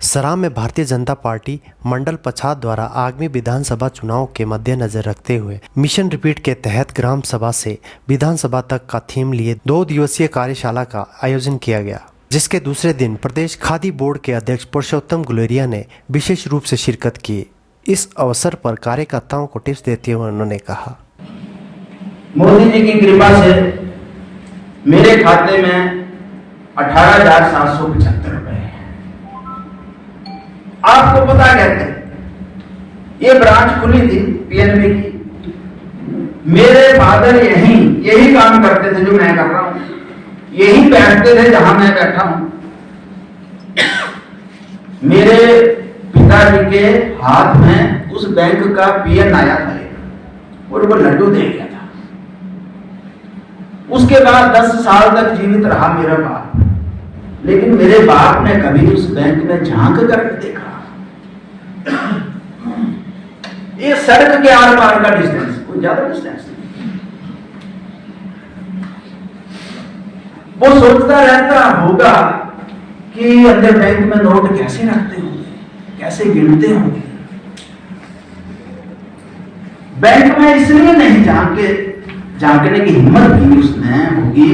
सराम में भारतीय जनता पार्टी मंडल पछाद द्वारा आगामी विधानसभा चुनाव के मद्देनजर रखते हुए मिशन रिपीट के तहत ग्राम सभा से विधानसभा तक का थीम लिए 2 दिवसीय कार्यशाला का आयोजन किया गया, जिसके दूसरे दिन प्रदेश खादी बोर्ड के अध्यक्ष पुरुषोत्तम गुलेरिया ने विशेष रूप से शिरकत की। इस अवसर पर कार्यकर्ताओं को टिप्स देते हुए उन्होंने कहा, मोदी जी की कृपा से मेरे खाते में 18,775 रुपए है। आपको पता कहते हैं ये ब्रांच खुली थी पीएनबी की। मेरे फादर यही काम करते थे जो मैं कर रहा हूं, यही बैठते थे जहां मैं बैठा हूं। मेरे पिताजी के हाथ में उस बैंक का पीएन आया था और वो लड्डू दे गया था। उसके बाद 10 साल तक जीवित रहा मेरा बाप, लेकिन मेरे बाप ने कभी उस बैंक में झांक कर देखा। ये सड़क के आर पार का डिस्टेंस, कोई ज्यादा डिस्टेंस नहीं। वो सोचता रहता होगा कि अंदर बैंक में नोट कैसे रखते होंगे, कैसे गिनते होंगे। बैंक में इसलिए नहीं झांकने की हिम्मत की उसने होगी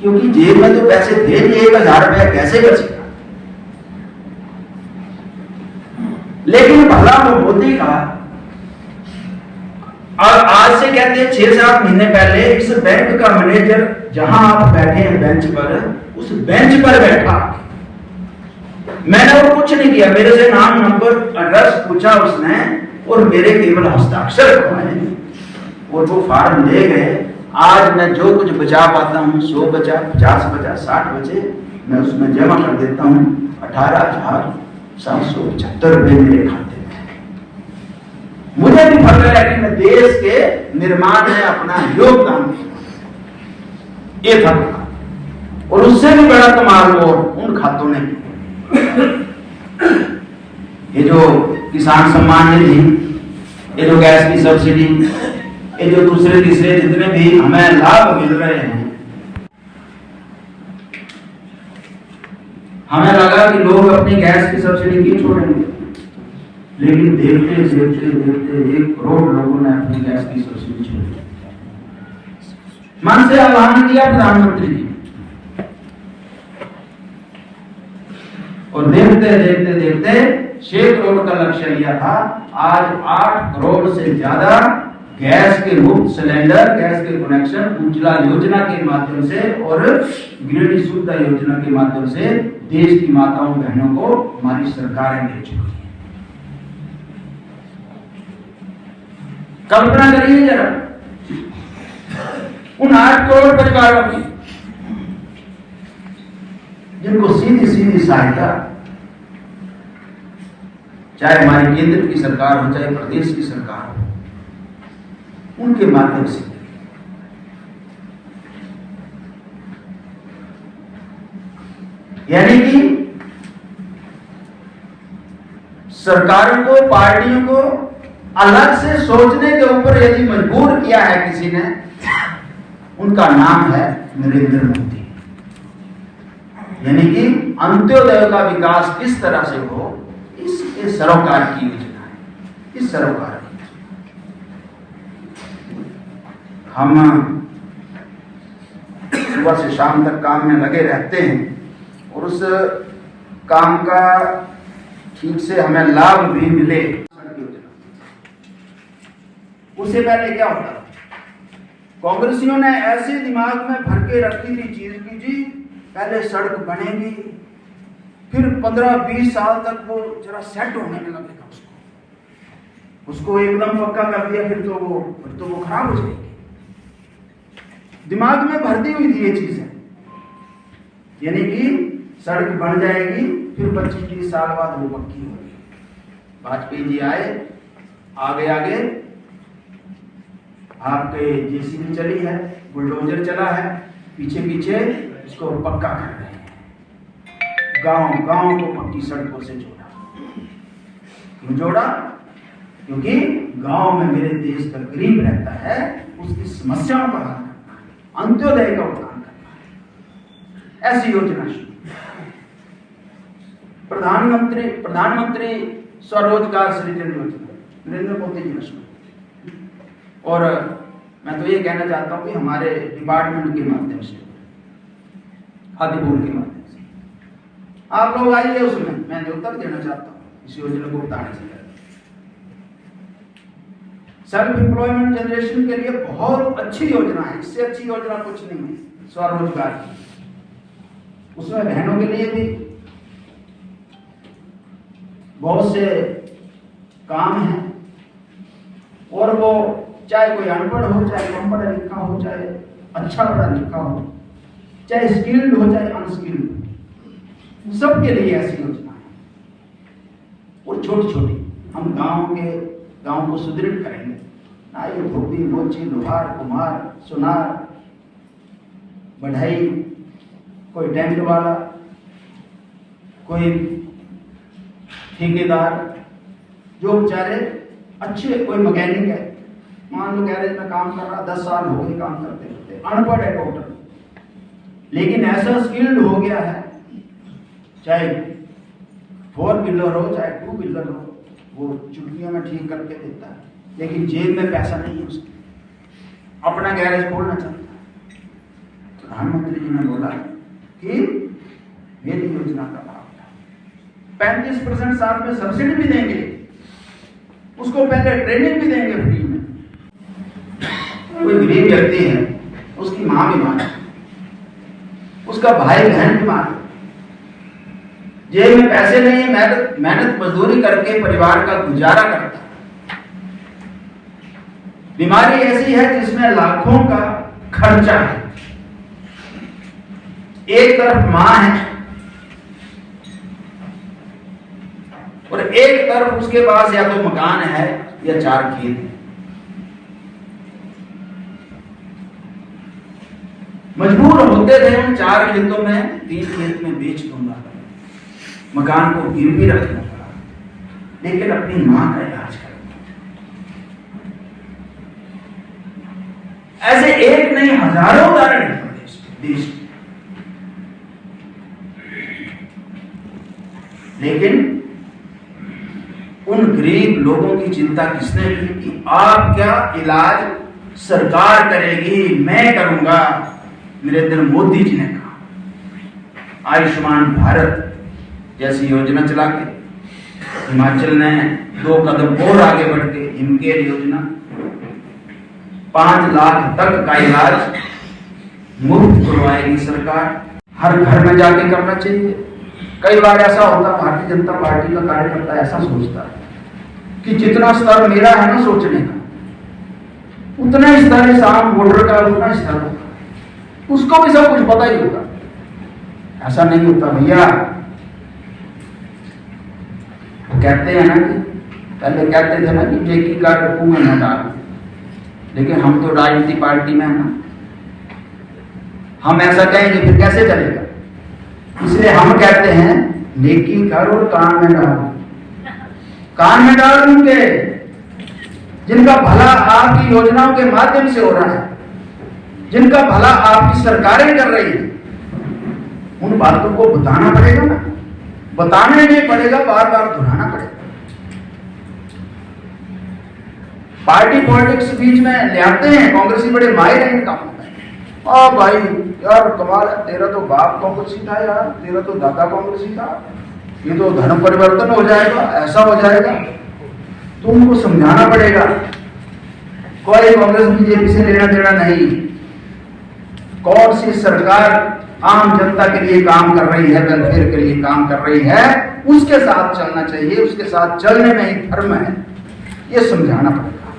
क्योंकि जेब में तो पैसे थे नहीं, 1,000 रुपया कैसे बचेगा। लेकिन भला वो मोदी का, और आज से कहते हैं 6-7 महीने पहले इस बैंक का मैनेजर जहां आप बैठे हैं बेंच पर, उस बेंच पर बैठा। मैंने वो कुछ नहीं किया, मेरे से नाम नंबर एड्रेस पूछा उसने और मेरे केवल हस्ताक्षर करवाए और वो फार्म ले गए। आज मैं जो कुछ बचा पाता हूँ, 100 बचा, 50 बचा, 60 बचे, मैं उसमें जमा कर देता हूँ। 18,775 रुपए मेरे खाते में। मुझे भी फर्क है कि मैं देश के निर्माण में अपना योगदान दिया, ये फर्क। और उससे भी बड़ा कमाल वो उन खातों ने, ये जो किसान सम्मान निधि, ये जो गैस की सब्सिडी, ये जो दूसरे तीसरे जितने भी हमें लाभ मिल रहे हैं, हमें लगा कि लोग अपनी गैस की सब्सिडी क्यों छोड़ेंगे, लेकिन देखते देखते देखते 1 करोड़ लोगों ने अपनी गैस की सब्सिडी छोड़ी। मन से आह्वान किया प्रधानमंत्री जी, और देखते देखते देखते 6 करोड़ का लक्ष्य लिया था। आज 8 करोड़ से ज्यादा गैस के मुफ्त सिलेंडर, गैस के कनेक्शन उज्ज्वला योजना के माध्यम से और गृहिणी सुविधा योजना के माध्यम से देश की माताओं बहनों को हमारी सरकारें दे चुकी है। कल्पना करिए जरा उन 8 करोड़ परिवारों की जिनको सीधी सीधी सहायता, चाहे हमारी केंद्र की सरकार हो चाहे प्रदेश की सरकार हो, उनके माध्यम से। यानी कि सरकारों को, पार्टियों को अलग से सोचने के ऊपर यदि मजबूर किया है किसी ने, उनका नाम है नरेंद्र मोदी। यानी कि अंत्योदय का विकास किस तरह से हो, इस सरोकार की योजना है। इस सरोकार हम सुबह से शाम तक काम में लगे रहते हैं और उस काम का ठीक से हमें लाभ भी मिले। उससे पहले क्या होता, कांग्रेसियों ने ऐसे दिमाग में भर के रखी थी चीज की जी पहले सड़क बनेगी, फिर 15-20 साल तक वो जरा सेट होने में लगेगा, उसको एकदम पक्का कर दिया, फिर तो वो खराब हो जाएगी। दिमाग में भरती हुई थी ये चीजें, यानी कि सड़क बन जाएगी, फिर 25-30 साल बाद वो पक्की होगी। वाजपेयी जी आए, आगे आपके जेसीबी चली है, बुलडोजर चला है, पीछे पीछे इसको पक्का कर रहे हैं। गांव को पक्की सड़कों से जोड़ा। क्यों जोड़ा? क्योंकि गांव में मेरे देश का गरीब रहता है, उसकी समस्याओं का हल करना है, अंत्योदय का उत्थान करना है। ऐसी योजना शुरू। प्रधानमंत्री स्वरोजगार सृजन योजना नरेंद्र मोदी जी ने शुरू। और मैं तो ये कहना चाहता हूँ कि हमारे डिपार्टमेंट के माध्यम से, खाद्य बोर्ड के माध्यम से आप लोग आइए, उसमें मैं न्योता देना चाहता हूँ इस योजना को बताने से। सेल्फ एम्प्लॉयमेंट जनरेशन के लिए बहुत अच्छी योजना है, इससे अच्छी योजना कुछ नहीं है स्वरोजगार की। उसमें बहनों के लिए भी बहुत से काम हैं, और वो चाहे कोई अनपढ़ हो, चाहे कम पढ़ा लिखा हो, चाहे अच्छा पढ़ा लिखा हो, चाहे स्किल्ड हो, चाहे अनस्किल्ड, सबके लिए ऐसी योजना है। और छोटी छोटी हम गांव को सुदृढ़ करेंगे ना। ये धोबी, मोची, लोहार, कुम्हार, सुनार, बढ़ई, कोई टेंट वाला, कोई ठेकेदार, जो बेचारे अच्छे, कोई मैकेनिक है, मान लो गैरेज में काम कर रहा, 10 साल हो गए काम करते करते, अनपढ़ है टोटल, लेकिन ऐसा स्किल्ड हो गया है, चाहे 4 व्हीलर हो चाहे 2 व्हीलर हो, वो चुटकियों में ठीक करके देता है, लेकिन जेब में पैसा नहीं है उसके, अपना गैरेज खोलना चाहता है। प्रधानमंत्री जी ने बोला कि मेरी योजना का लाभ 35% साथ में सब्सिडी भी देंगे, उसको पहले ट्रेनिंग भी देंगे फ्री में। कोई गरीब व्यक्ति है, उसकी मां बीमार है, उसका भाई बहन बीमार है, जेब में पैसे नहीं है, मेहनत मजदूरी करके परिवार का गुजारा करता है। बीमारी ऐसी है जिसमें लाखों का खर्चा है। एक तरफ मां है और एक तरफ उसके पास या तो मकान है या 4 खेत है। मजबूर होते थे उन 4 खेतों में 3 खेत में बेच दूंगा, मकान को गिरवी रख दूंगा, लेकिन अपनी मां का इलाज करूंगा। ऐसे एक नहीं हजारों उदाहरण हैं देश में। लेकिन उन गरीब लोगों की चिंता किसने की कि आपका इलाज सरकार करेगी, मैं करूंगा। नरेंद्र मोदी जी ने कहा, आयुष्मान भारत जैसी योजना चला के हिमाचल ने 2 कदम और आगे बढ़ के हिमकेयर योजना, 5 लाख तक का इलाज मुफ्त करवाएगी सरकार। हर घर में जाके करना चाहिए। कई बार ऐसा होता, भारतीय जनता पार्टी का कार्यकर्ता ऐसा सोचता है कि जितना स्तर मेरा है ना सोचने का, उतना ही स्तर इस आम वोटर का, उतना स्तर होगा, उसको भी सब कुछ पता ही होगा। ऐसा नहीं होता भैया। कहते हैं ना कि पहले कहते थे ना कि जेकी का कुएं में डाल, लेकिन हम तो राजनीति पार्टी में है ना, हम ऐसा कहेंगे फिर कैसे चलेगा। इसलिए हम कहते हैं नेकी कर और कान में डाल। कान में डाल उनके जिनका भला आपकी योजनाओं के माध्यम से हो रहा है, जिनका भला आपकी सरकारें कर रही है, उन बातों को बताना पड़ेगा ना। बताने नहीं पड़ेगा, बार बार दोहराना पड़ेगा। पार्टी पॉलिटिक्स बीच में ले आते हैं, कांग्रेसी बड़े माहिर हैं इन कामों में। भाई यार कमाल है, तेरा तो बाप कांग्रेसी था यार, तेरा तो दादा कांग्रेसी था, ये तो धर्म परिवर्तन हो जाएगा, ऐसा हो जाएगा। तुमको समझाना पड़ेगा कोई कांग्रेस बीजेपी से लेना देना नहीं। कौन सी सरकार आम जनता के लिए काम कर रही है, वेलफेयर के लिए काम कर रही है, उसके साथ चलना चाहिए। उसके साथ चलने में ही धर्म है, ये समझाना पड़ेगा।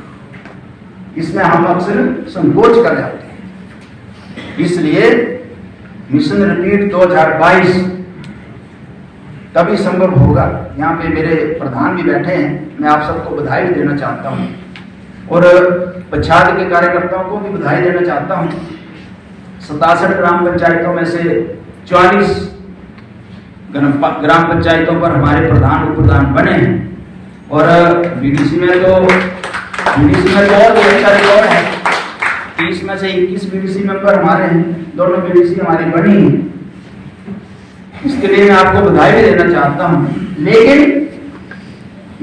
इसमें हम अक्सर संकोच कर जाते हैं। इसलिए मिशन रिपीट 2022 तभी संभव होगा। यहाँ पे मेरे प्रधान भी बैठे हैं, मैं आप सबको बधाई देना चाहता हूँ और पछाड़ के कार्यकर्ताओं को भी बधाई देना चाहता हूँ। 67 ग्राम पंचायतों में से 44 ग्राम पंचायतों पर हमारे प्रधान उप प्रधान बने हैं और बीडीसी में तो और भी अच्छा रिकॉर्ड है। 30 में से 21 बीडीसी मेंबर हमारे हैं, दोनों बीडीसी हमारी बनी है। इसके लिए मैं आपको बधाई भी देना चाहता हूं। लेकिन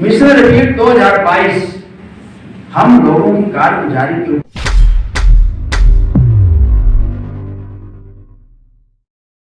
मिशन रिपीट 2022 हम लोगों की कारगुजारी के